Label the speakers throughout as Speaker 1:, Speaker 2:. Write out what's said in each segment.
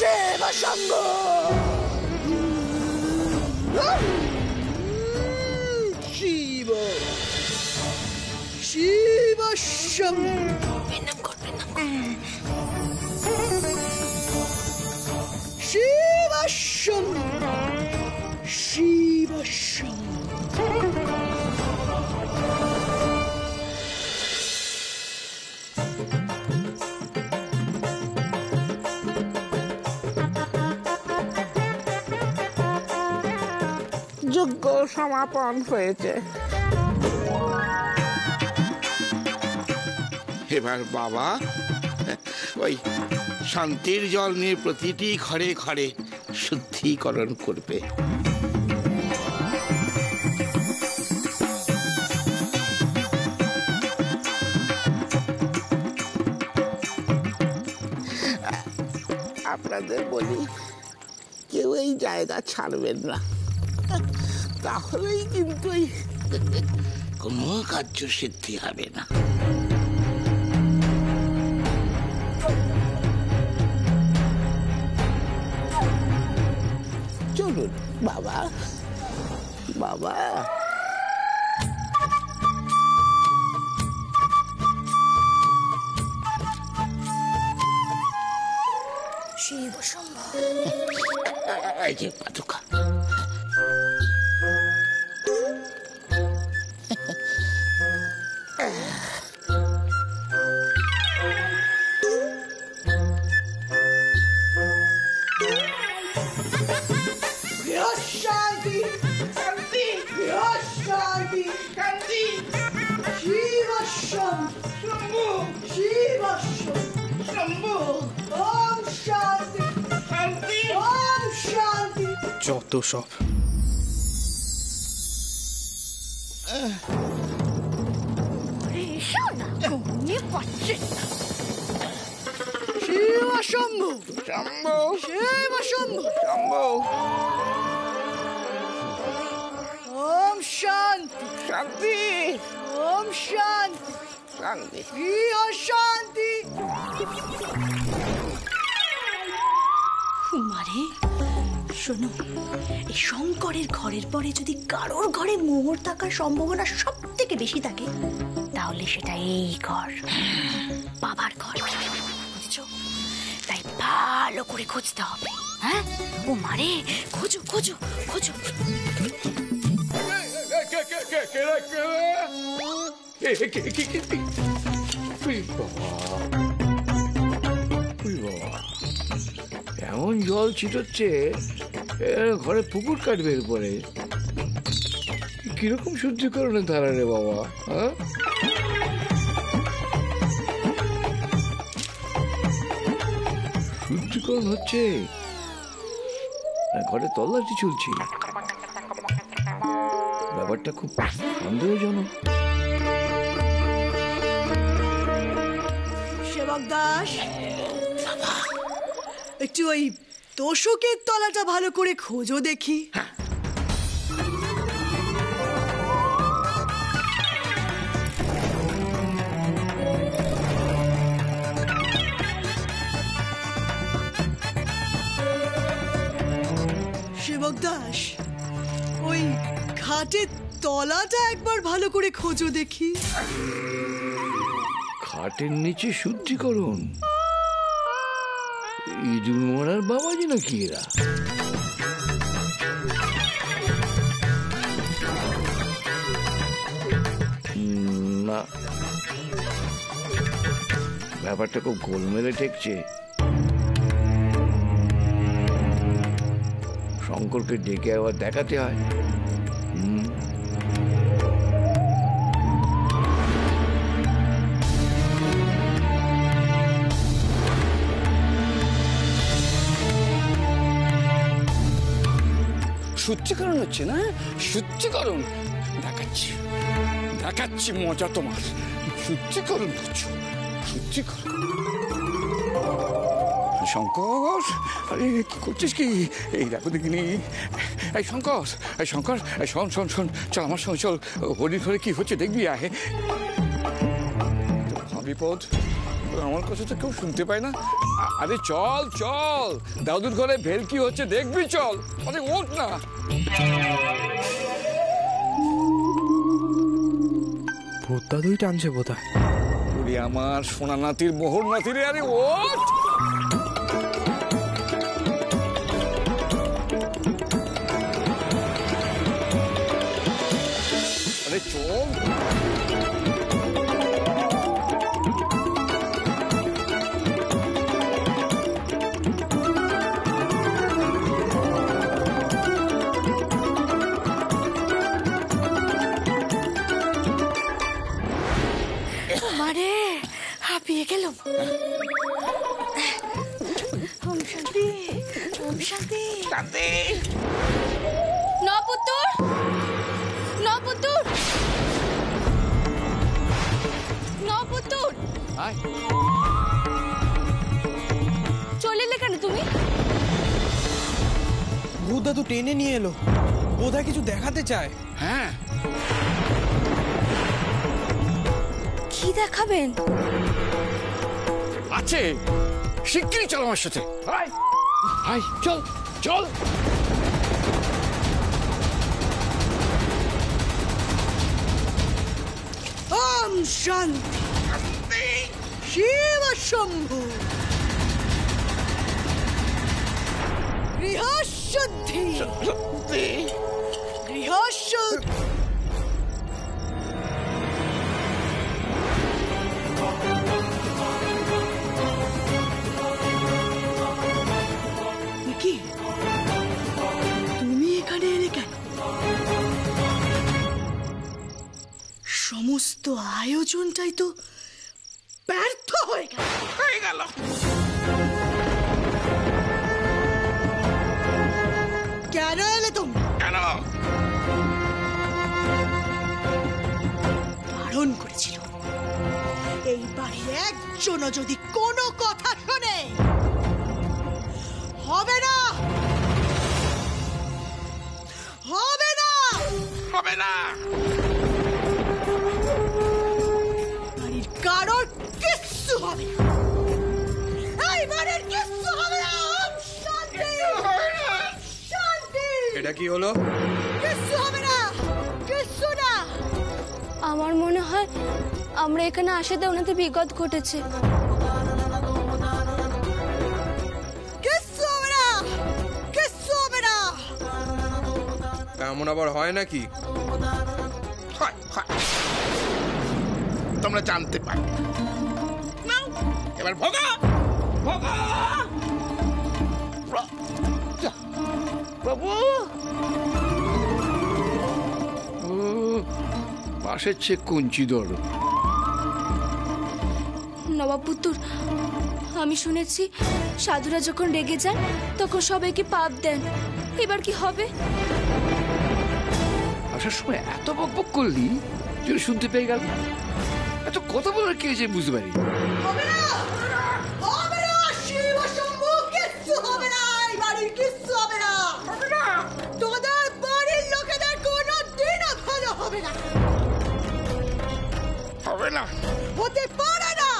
Speaker 1: শিব শম্ভু শিব শিব শম্ভু শিব শম্ভু শিব শম্ভু।
Speaker 2: যজ্ঞ সমাপন হয়েছে।
Speaker 3: এবার বাবা ওই শান্তির জল নিয়ে প্রতিটি ঘরে ঘরে শুদ্ধিকরণ করবে।
Speaker 2: আপনাদের বলি, কেউ এই জায়গা ছাড়বেন না, তাহলেই কিন্তু
Speaker 3: কোনো কার্য সিদ্ধি হবে না।
Speaker 2: চলুন বাবা, বাবা।
Speaker 4: শিব শম্ভু।
Speaker 3: এই যে পাদুকা,
Speaker 1: শান্তি শান্তি শান্তি শান্তি শিব শম্ভু শিব শম্ভু ওম শান্তি শান্তি ওম শান্তি।
Speaker 5: যত সব
Speaker 1: শিব শম্ভু
Speaker 3: শম্ভু
Speaker 1: শিব শম্ভু
Speaker 3: শম্ভু
Speaker 1: ওম শান্তি
Speaker 3: শান্তি
Speaker 1: ওম শান্তি
Speaker 3: শান্তি
Speaker 1: শিব শান্তি।
Speaker 4: মারে শোনো, এই শঙ্করের ঘরের পরে যদি কারোর ঘরে মোহর থাকার সম্ভাবনা সব থেকে বেশি থাকে, তাহলে সেটা এই ঘর, বাবার ঘর, বুঝছো? তাই ভালো করে খুঁজতে হবে। হ্যাঁ ও মারে, খোঁজো খোঁজো খোঁজো।
Speaker 6: এমন জল ছিটচ্ছে, ঘরে পুকুর কাটবে এরপরে। কিরকম শুদ্ধিকরণের ধারা রে বাবা? হ্যাঁ, শুদ্ধিকরণ হচ্ছে, ঘরে তল্লাশি চলছে। ব্যাপারটা খুব সন্দেহজনক।
Speaker 1: সেবক দাস, একটু ওই তোষকের তলাটা ভালো করে খোঁজো দেখি। সেবক দাস, ওই খাটের তলাটা একবার ভালো করে খোঁজো দেখি।
Speaker 6: খাটের নিচে শুদ্ধিকরণ? ইঁদুর মরার বাবাজি নাকি এরা? না, ব্যাপারটা খুব গোলমেলে ঠেকছে। শঙ্করকে ডেকে আবার দেখাতে হয়।
Speaker 5: শুদ্ধিকরণ হচ্ছে না? শুদ্ধিকরণ দেখাচ্ছি, দেখাচ্ছি মজা তোমার। শুদ্ধিকরণ করছো, শুদ্ধিকরণ। শঙ্কর, আরে কি করছিস কি? এই দেখো দেখিনি। এই শঙ্কর, এই শঙ্কর, এই শোন শোন শোন, চল আমার সঙ্গে চল। হরির ঘরে কি হচ্ছে দেখবি। আহে, বিপদ, আমার কথা তো কেউ শুনতে পায় না। আরে চল চল, দাদুর ঘরে ভেলকি হচ্ছে দেখবি, চল। আরে ওঠ না।
Speaker 7: ভূত দাদুই টানছে বোধহয়।
Speaker 5: ওরে আমার সোনা নাতির মোহর নাতি রে, আরে ওঠ। আরে চল।
Speaker 4: মানে হাঁপিয়ে গেলাম। ওম শান্তি, ওম শান্তি।
Speaker 3: শান্তি
Speaker 4: নপুত্তর, নপুত্তর, নপুত্তর,
Speaker 5: আয়।
Speaker 4: চলে এলে কেন তুমি?
Speaker 7: ভূত দাদু টেনে নিয়ে এলো, বোধহয় কিছু দেখাতে চায়।
Speaker 5: হ্যাঁ,
Speaker 4: কি দেখাবেন?
Speaker 5: আছে, শিগগিরই চল আমার সাথে। আয় আয়, চল চল।
Speaker 1: ওম শান্তি শিব শম্ভু গৃহশুদ্ধি গৃহশুদ্ধি। কি তুমি এখানে এলে কেন? সমস্ত আয়োজনটাই তো ব্যর্থ হয়ে গেল। কেন এলে তুমি?
Speaker 3: কেন?
Speaker 1: বারণ করেছিল এই বাড়ির একজনও যদি কোনো কথা শোনে হবে না, হবে না,
Speaker 3: হবে না।
Speaker 1: বাড়ির কারোর কিচ্ছু হবে না, এই বাড়ির কিচ্ছু হবে না। ওম শান্তি, শান্তি।
Speaker 7: এটা কি হলো?
Speaker 1: কিচ্ছু হবে না, কিচ্ছু না।
Speaker 4: আমার মনে হয় আমরা এখানে আসাতে ওনাদের বিগত ঘটেছে।
Speaker 1: কিচ্ছু হবে না, কিচ্ছু হবে না।
Speaker 7: তেমন আবার হয় নাকি?
Speaker 3: হয়, হয়। তোমরা জানতে পারো। নাও, এবার ভোগা ভোগা।
Speaker 6: প্রভু, ও পাশের চেয়ে কঞ্চি দর।
Speaker 4: নবাবপুত্তর, আমি শুনেছি সাধুরা যখন রেগে যান তখন সবাইকে পাপ দেন। এবার কি হবে?
Speaker 6: আসার সময় এত বকবক করলি যে শুনতে পেয়ে গেল। এত কথা বলার কে যে বুঝতে পারি।
Speaker 1: হবে না, হবে না, শিব শম্ভু, কিচ্ছু হবে না, এই বাড়ির কিচ্ছু হবে না। তোদের বাড়ির লোকেদের কোনো দিনও ভালো হবে না,
Speaker 3: হবে না।
Speaker 1: হতে পারে না।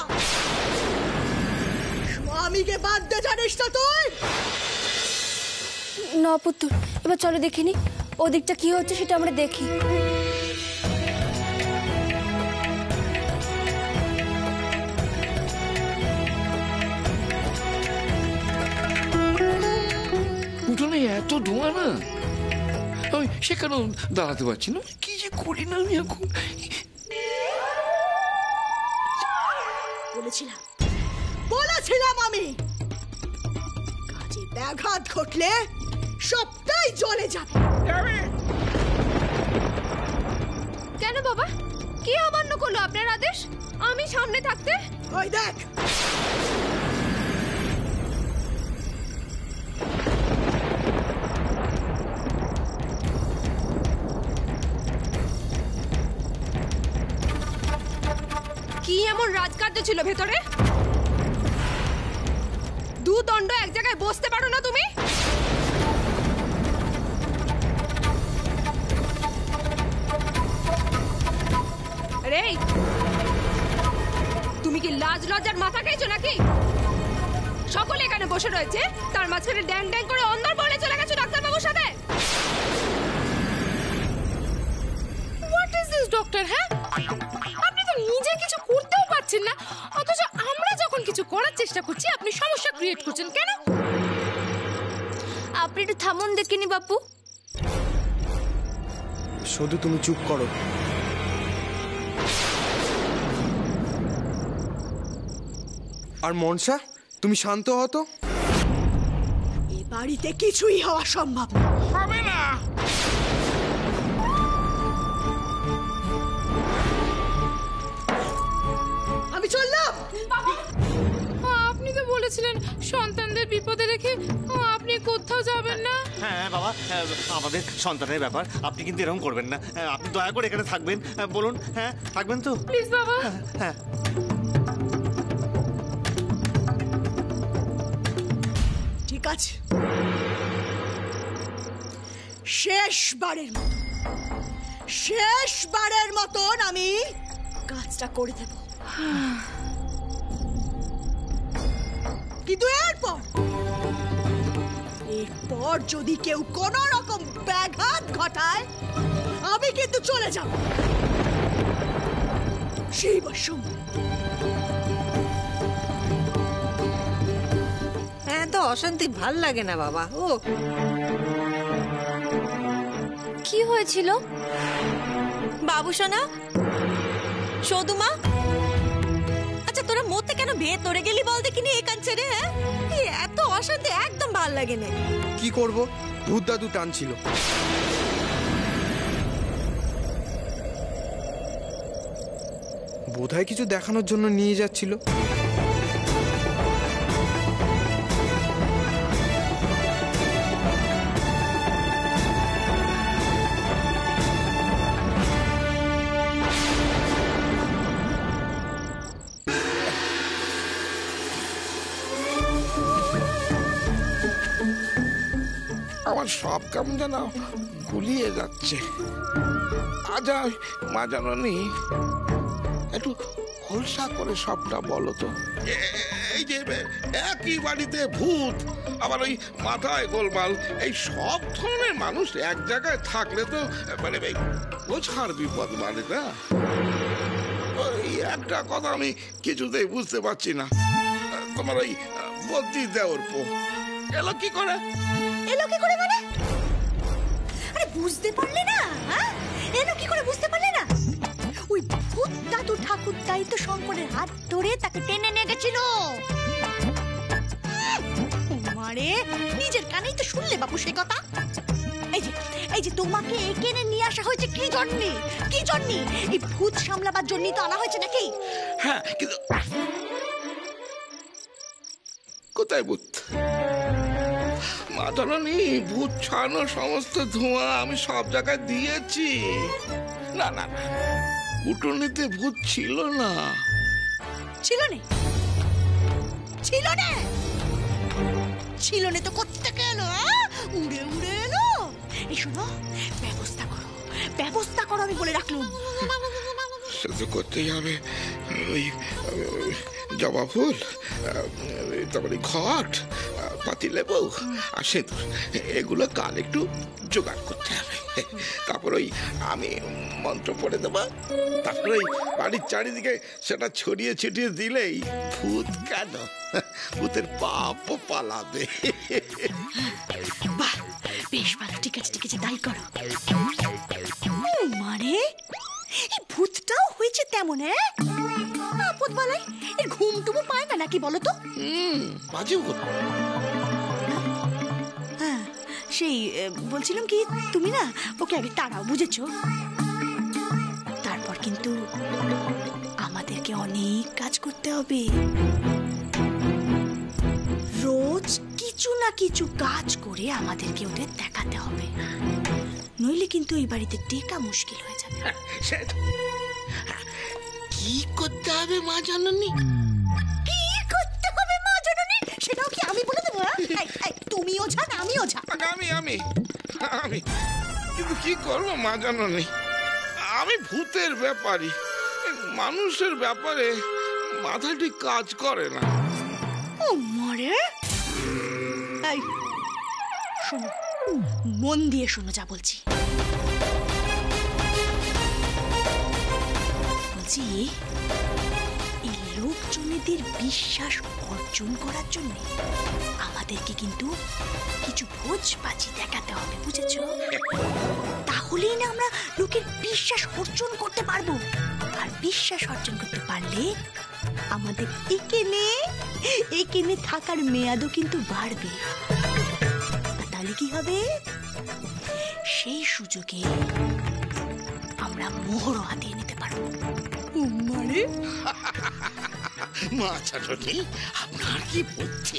Speaker 1: স্বামীকে বাদ দে, জানিস না তুই?
Speaker 4: নপুত্তর, এবার চলো দেখিনি ওদিকটা কি হচ্ছে সেটা আমরা দেখি।
Speaker 6: উঠোনে এত ধোঁয়া না, আমি সেখানেও দাঁড়াতে পারছি না। কি যে করি না আমি এখন।
Speaker 1: বলেছিলাম, বলেছিলাম আমি, কাজে ব্যাঘাত ঘটলে সবটাই জ্বলে যাবে।
Speaker 4: কেন বাবা, কি অমান্য করলো আপনার আদেশ? আমি সামনে থাকতে?
Speaker 1: ওই দেখ,
Speaker 4: কি এমন রাজকার্য ছিল ভেতরে? দু দণ্ড এক জায়গায় বসতে পারো না তুমি? রে, তুমি কি লাজ লজ্জার মাথা খাইছো নাকি?
Speaker 8: সকলে এখানে বসে রয়েছে, তার মাঝখানে ড্যাং ড্যাং করে অন্দর বলে চলে গেছো ডাক্তারবাবুর সাথে। What is this doctor? হ্যাঁ, আপনি তো নিজে কিছু করতেও পারছেন না, অথচ আমরা যখন কিছু করার চেষ্টা করছি আপনি সমস্যা ক্রিয়েট করছেন কেন?
Speaker 4: আপনি একটু থামুন দেখিনি বাপু।
Speaker 7: শুধু তুমি চুপ করো। আর মনসা, তুমি শান্ত হও তো।
Speaker 1: এ বাড়িতে কিছুই হওয়া সম্ভব না।
Speaker 3: হবে না।
Speaker 1: আমি চললাম।
Speaker 8: আপনি তো বলেছিলেন সন্তানদের বিপদে রেখে আপনি কোথাও যাবেন না।
Speaker 9: হ্যাঁ বাবা, আমাদের সন্তানের ব্যাপার, আপনি কিন্তু এরকম করবেন না। আপনি দয়া করে এখানে থাকবেন, বলুন। হ্যাঁ, থাকবেন তো?
Speaker 8: প্লিজ বাবা।
Speaker 9: হ্যাঁ।
Speaker 1: ঠিক আছে, শেষবারের মতন আমি কাজটা করে দেব। কিন্তু এরপর যদি কেউ কোন রকম ব্যাঘাত ঘটায় আমি কিন্তু চলে যাব। সেই বসুম।
Speaker 10: হ্যাঁ, তো অশান্তি ভাল লাগে না বাবা। ও
Speaker 4: কি হয়েছিল
Speaker 10: বাবু সোনা, সৌদুমা, আচ্ছা তোরা মরতে কেন বিয়ে তোরে গেলি বল দেখিনি এই কাঞ্চে রে? এত অশান্তি একদম ভাল লাগে না।
Speaker 7: কি করব, ভূত দাদু টানছিল। বোধহয় কিছু দেখানোর জন্য নিয়ে যাচ্ছিল।
Speaker 2: আমার সব কেমন যেন গুলিয়ে যাচ্ছে। আজ মা জাননি, একটু খোলসা করে সবটা বলো তো।
Speaker 3: এই যে একই বাড়িতে ভূত, আবার ওই মাথায় গোলমাল, এই সব ধরনের মানুষ এক জায়গায় থাকলে তো মানে বোঝার বিপদ মানে না। ওই একটা কথা আমি কিছুতেই বুঝতে পারছি না, তোমার ওই বদ্যি দেওর পো এলো কি করে?
Speaker 1: মানে? আরে বুঝতে পারলে না? এলো কি করে বুঝতে পারলে না? ওই ভূত দাদু ঠাকুরদাই তো শঙ্করের হাত ধরে তাকে টেনে নিয়ে গেছিল। মারে, নিজের কানেই তো শুনলে বাপু সে কথা। এই যে তোমাকে এখানে নিয়ে আসা হয়েছে কি জন্যে? এই ভূত সামলাবার জন্যই তো আনা হয়েছে নাকি?
Speaker 3: হ্যাঁ, কিন্তু কোথায় ভূত? মা জানি ভূত ছাড়ানোর সমস্ত ধোঁয়া আমি সব জায়গায় দিয়েছি। না না না, উঠোনেতে ভূত ছিল না।
Speaker 1: ছিল না তো কোত্থেকে এলো? উড়ে এলো। এই শোনো, ব্যবস্থা করো আমি বলে রাখলুম।
Speaker 3: সে তো করতেই হবে। ওই জবা ফুল, তারপরে ঘট, পাতিলেবু আর সিঁদুর, এগুলো কাল একটু জোগাড় করতে হবে। তারপর ওই আমি মন্ত্র পড়ে দেবো, তারপরে ওই বাড়ির চারিদিকে সেটা ছড়িয়ে ছিটিয়ে দিলেই ভূত কেন, ভূতের পাপও পালাবে।
Speaker 1: বাহ, বেশ ভালো। ঠিক আছে, তাই করো। মানে এই ভূতটাও হয়েছে তেমন? আপদ বালাই এর ঘুমটুমু পায় না নাকি বলো তো?
Speaker 3: বাজে ভূত।
Speaker 1: হ্যাঁ, সেই বলছিলাম কি, তুমি না ওকে আগে তাড়াও, বুঝেছো? তারপর কিন্তু আমাদেরকে অনেক কাজ করতে হবে। রোজ কিছু না কিছু কাজ করে আমাদেরকে ওদের দেখাতে হবে, নইলে কিন্তু এই বাড়িতে টেকা মুশকিল হয়ে যাবে।
Speaker 3: কি করতে হবে মা জাননি?
Speaker 1: সেটাও কি আমি বলে দেবো? তুমি ওঝা না আমি ওঝা?
Speaker 3: আমি কিন্তু কি করবো মা জাননি, আমি ভূতের ব্যাপারী, মানুষের ব্যাপারে মাথা ঠিক কাজ করে না।
Speaker 1: ও
Speaker 4: মরে এই শোনো, মন দিয়ে শোনো যা বলছি। বলছি এই লোকজনেদের বিশ্বাস অর্জন করার জন্য আমাদেরকে কিন্তু কিছু ভোজবাজি দেখাতে হবে, বুঝেছ? তাহলেই না আমরা লোকের বিশ্বাস অর্জন করতে পারবো। আর বিশ্বাস অর্জন করতে পারলে আমাদের এখানে থাকার মেয়াদও কিন্তু বাড়বে। তাহলে কি হবে? সেই সুযোগে আমরা মোহরও হাতিয়ে নিতে পারবো। মানে
Speaker 3: মাছানি, আপনার কি বুদ্ধি?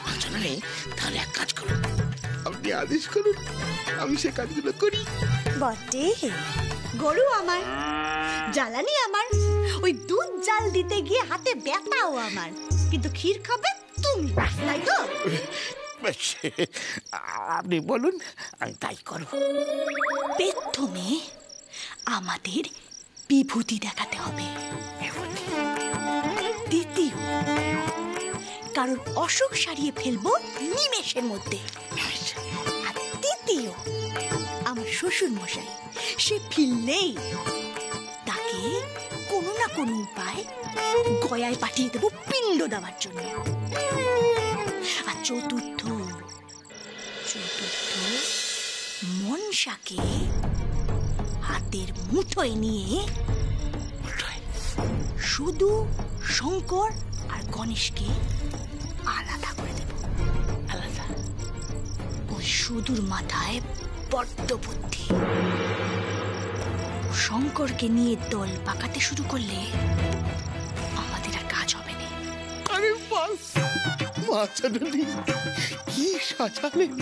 Speaker 3: মাছানি, তাহলে এক কাজ করুন, আপনি আদেশ করুন, আমি সে কাজগুলো করি।
Speaker 4: বটে, গরু আমার, জ্বালানি আমার, ওই দুধ জাল দিতে গিয়ে হাতে ব্যথাও আমার, কিন্তু ক্ষীর খাবে তুমি, তাই তো?
Speaker 2: আপনি বলুন, আমি তাই করব।
Speaker 4: প্রথমে আমাদের বিভূতি দেখাতে হবে। দ্বিতীয়, কারণ অসুখ সারিয়ে ফেলবো নিমেষের মধ্যে। আর তৃতীয়, আমার শ্বশুর মশাই সে ফিরলেই তাকে কোনো না কোনো উপায় গয়ায় পাঠিয়ে দেবো পিণ্ড দেওয়ার জন্য। আর চতুর্থ, মনসাকে হাতের মুঠোয় নিয়ে শুধু শঙ্কর আর গণেশকে আলাদা করে দেব। আলাদা? ওই শুধুর মাথায় বড্ড বুদ্ধি। শঙ্করকে নিয়ে দল পাকাতে শুরু করলে আমাদের আর কাজ হবে না।
Speaker 3: আরে বাস, মাছানি কি সাজালেন!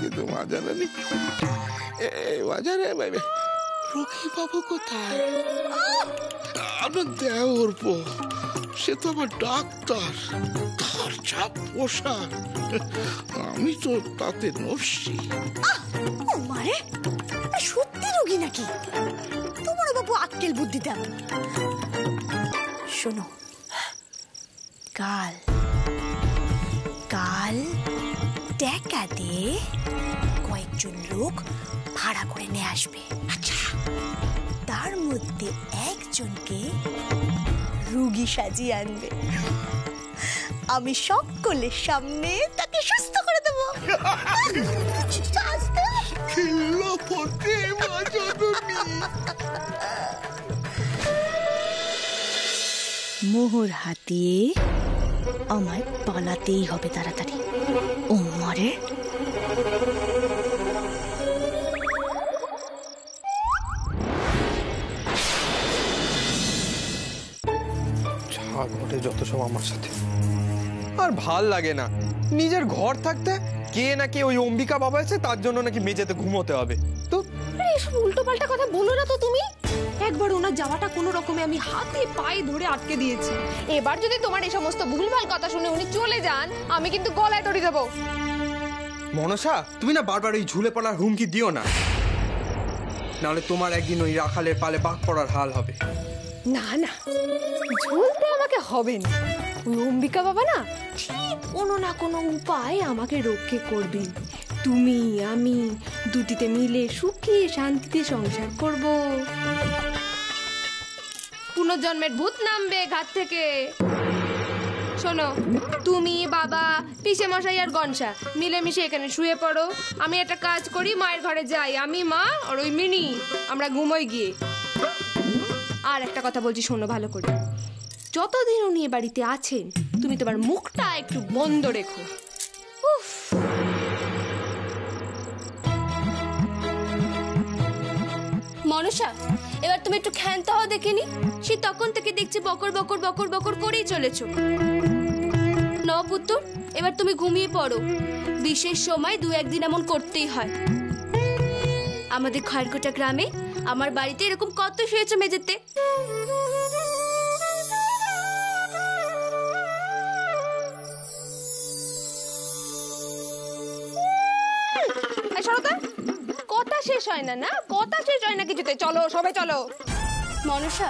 Speaker 3: কিন্তু মাঝানি বাজারে রকি বাবু কোথায়? আপনার দেওর পো, সে তো আমার ডাক্তার, তার যা পোশাক, আমি তো তাতে নস্যি।
Speaker 4: মারে সত্যি রোগী নাকি? তোমার বাবু আক্কেল বুদ্ধি দেন। শোনো, কাল টাকা দিয়ে কয়েকজন লোক ভাড়া করে নিয়ে আসবে। আচ্ছা, তার মধ্যে একজনকে রোগী সাজিয়ে আনবে। আমি সকলের সামনে তাকে সুস্থ করে দেবো। মোহর হাতিয়ে আমায় পালাতেই হবে তাড়াতাড়ি। ও মরে
Speaker 7: ঘটে যত সব আমার সাথে, আর ভাল লাগে না। নিজের ঘর থাকতে কে নাকি ওই অম্বিকা বাবা এসে তার জন্য নাকি মেঝেতে ঘুমোতে হবে। তো
Speaker 8: এসব উল্টো পাল্টা কথা বলো না তো তুমি। একবার ওনার যাওয়াটা কোনো রকমে আমি হাতে পায়ে ধরে আটকে দিয়েছি। এবার যদি তোমার এই সমস্ত ভুলভাল কথা শুনে উনি চলে যান, আমি কিন্তু গলায় দড়ি দেবো।
Speaker 7: মনসা, তুমি না বারবার ওই ঝুলে পড়ার হুমকি দিও না, নাহলে তোমার একদিন ওই রাখালের পালে বাঘ পড়ার হাল হবে।
Speaker 8: না না, ঝুলতে আমাকে হবে না। ওই অম্বিকা বাবা না ঠিক কোনো না কোনো উপায় আমাকে রক্ষে করবেন। তুমি আমি দুটিতে মিলে সুখে শান্তিতে সংসার করব। পুনর্জন্মের ভূত নামবে ঘাট থেকে। শোনো, তুমি বাবা পিসে মশাই আর গনসা মিলেমিশে এখানে শুয়ে পড়ো। আমি একটা কাজ করি, মায়ের ঘরে যাই। আমি, মা আর ওই মিনি আমরা ঘুমোই গিয়ে। আর একটা কথা বলছি, শোনো ভালো করে। যতদিন উনি এ বাড়িতে আছেন তুমি তোমার মুখটা একটু বন্ধ রেখো। উফ, মনসা, এবার তুমি একটু ক্ষান্ত হও দেখিনি। সে তখন থেকে দেখছি বকর বকর বকর বকর করেই চলেছ। নপুত্তর, এবার তুমি ঘুমিয়ে পড়ো। বিশেষ সময় দু একদিন এমন করতেই হয়। আমাদের খয়েরকোটা গ্রামে আমার বাড়িতে এরকম কত শুয়েছে মেঝেতে। কথা শেষ হয় না, না কথা শেষ হয় না কিছুতে। চলো সবাই চলো। মনসা,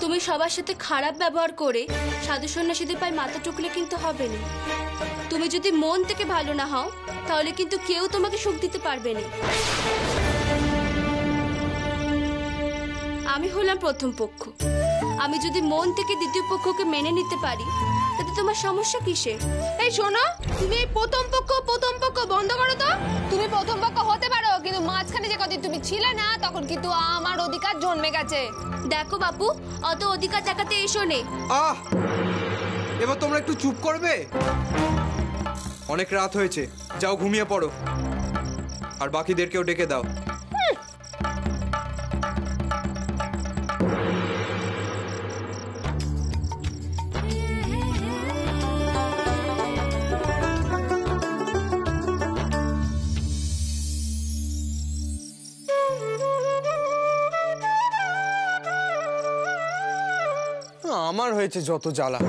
Speaker 11: তুমি সবার সাথে খারাপ ব্যবহার করে সাধু সন্ন্যাসীদের পায়ে মাথা টুকলে কিন্তু হবে না। তুমি যদি মন থেকে ভালো না হও তাহলে কিন্তু কেউ তোমাকে সুখ দিতে পারবে না। আমি হলাম প্রথম পক্ষ, আমি যদি মন থেকে দ্বিতীয় পক্ষকে মেনে নিতে পারি তাতে তোমার সমস্যা কিসে?
Speaker 8: এই শোনো, তুমি এই প্রথম পক্ষ বন্ধ করো তো। তুমি প্রথম পক্ষ হতে পারো, কিন্তু মাঝখানে যে কদিন তুমি ছিলে না তখন কিন্তু আমার অধিকার জন্মে গেছে।
Speaker 11: দেখো বাপু, অত অধিকার দেখাতে এসো নে।
Speaker 7: এবার তোমরা একটু চুপ করবে? অনেক রাত হয়েছে, যাও ঘুমিয়ে পড়ো, আর বাকিদেরকেও ডেকে দাও। আমার হয়েছে যত জ্বালা।